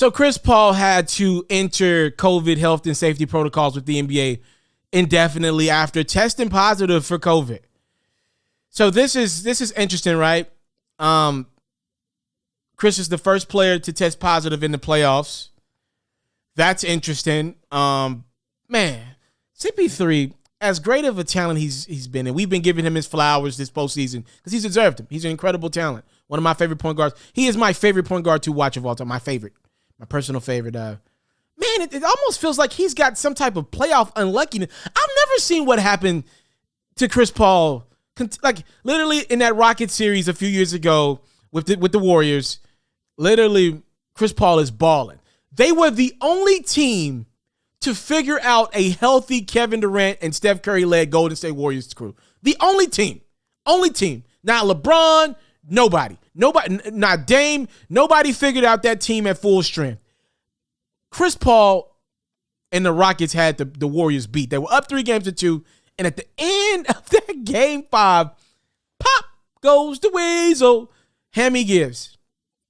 So Chris Paul had to enter COVID health and safety protocols with the NBA indefinitely after testing positive for COVID. So this is interesting, right? Chris is the first player to test positive in the playoffs. That's interesting. Man, CP3, as great of a talent he's been, and we've been giving him his flowers this postseason because he's deserved them. He's an incredible talent. One of my favorite point guards. He is my favorite point guard to watch of all time. My personal favorite. Man, it almost feels like he's got some type of playoff unluckiness. I've never seen what happened to Chris Paul. Like literally in that Rocket series a few years ago with the Warriors, literally Chris Paul is balling. They were the only team to figure out a healthy Kevin Durant and Steph Curry-led Golden State Warriors crew. The only team. Not LeBron, nobody, not Dame. Nobody figured out that team at full strength. Chris Paul and the Rockets had the Warriors beat. They were up 3-2, and at the end of that game 5, pop goes the weasel. Hammy gives,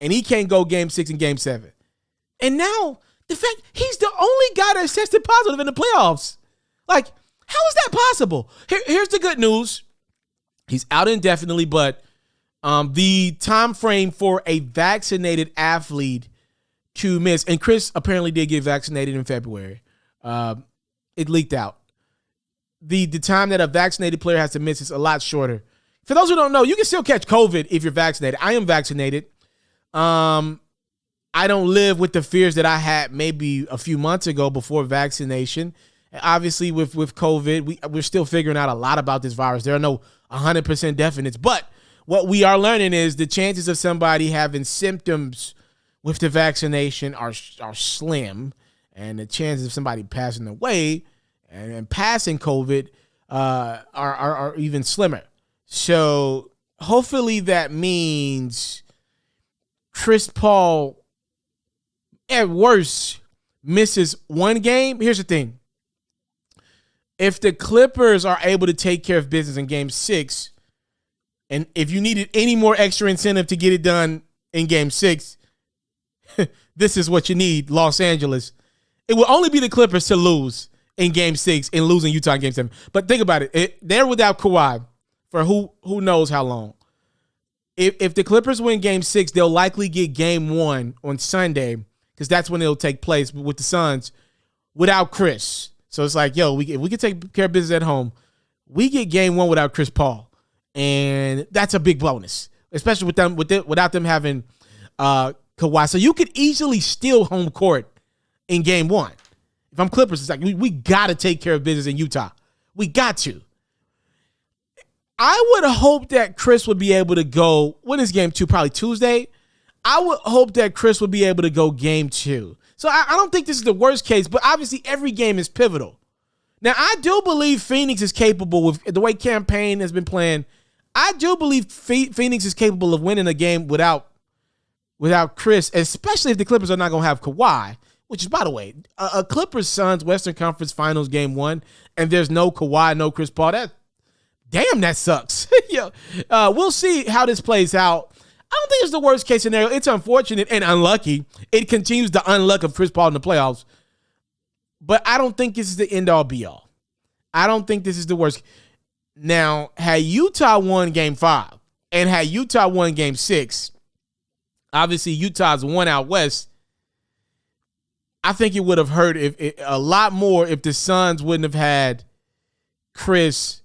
and he can't go game 6 and game 7. And now the fact he's the only guy that's tested positive in the playoffs. Like, how is that possible? Here's the good news. He's out indefinitely, but the time frame for a vaccinated athlete to miss, and Chris apparently did get vaccinated in February. It leaked out. The time that a vaccinated player has to miss is a lot shorter. For those who don't know, you can still catch COVID if you're vaccinated. I am vaccinated. I don't live with the fears that I had maybe a few months ago before vaccination. Obviously, with COVID, we're still figuring out a lot about this virus. There are no 100% definites, but what we are learning is the chances of somebody having symptoms with the vaccination are slim, and the chances of somebody passing away and passing COVID are even slimmer. So hopefully that means Chris Paul, at worst, misses one game. Here's the thing. If the Clippers are able to take care of business in game 6, and if you needed any more extra incentive to get it done in game 6, this is what you need, Los Angeles. It will only be the Clippers to lose in game 6 and losing Utah in game 7. But think about it. They're without Kawhi for who knows how long. If the Clippers win game 6, they'll likely get game 1 on Sunday, because that's when it'll take place with the Suns without Chris. So it's like, yo, if we can take care of business at home, we get game 1 without Chris Paul. And that's a big bonus, especially without them having Kawhi. So you could easily steal home court in game 1. If I'm Clippers, it's like, we got to take care of business in Utah. We got to. I would hope that Chris would be able to go, when is game 2? Probably Tuesday. I would hope that Chris would be able to go game 2. So I don't think this is the worst case, but obviously every game is pivotal. Now, I do believe Phoenix is capable with the way campaign has been playing. I do believe Phoenix is capable of winning a game without Chris, especially if the Clippers are not going to have Kawhi, which is, by the way, a Clippers-Suns Western Conference Finals game 1, and there's no Kawhi, no Chris Paul. That sucks. We'll see how this plays out. I don't think it's the worst case scenario. It's unfortunate and unlucky. It continues the unluck of Chris Paul in the playoffs. But I don't think this is the end-all, be-all. I don't think this is the worst. Now, had Utah won game 5 and had Utah won game 6, obviously Utah's won out west, I think it would have hurt a lot more if the Suns wouldn't have had Chris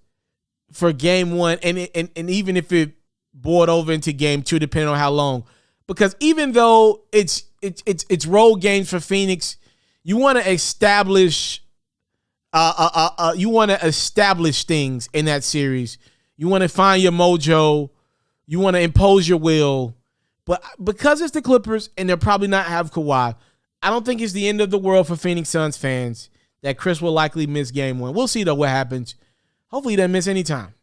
for game 1, and even if it boiled over into game 2, depending on how long. Because even though it's road games for Phoenix, you want to establish things in that series. You want to find your mojo. You want to impose your will. But because it's the Clippers and they'll probably not have Kawhi, I don't think it's the end of the world for Phoenix Suns fans that Chris will likely miss game 1. We'll see, though, what happens. Hopefully he doesn't miss any time.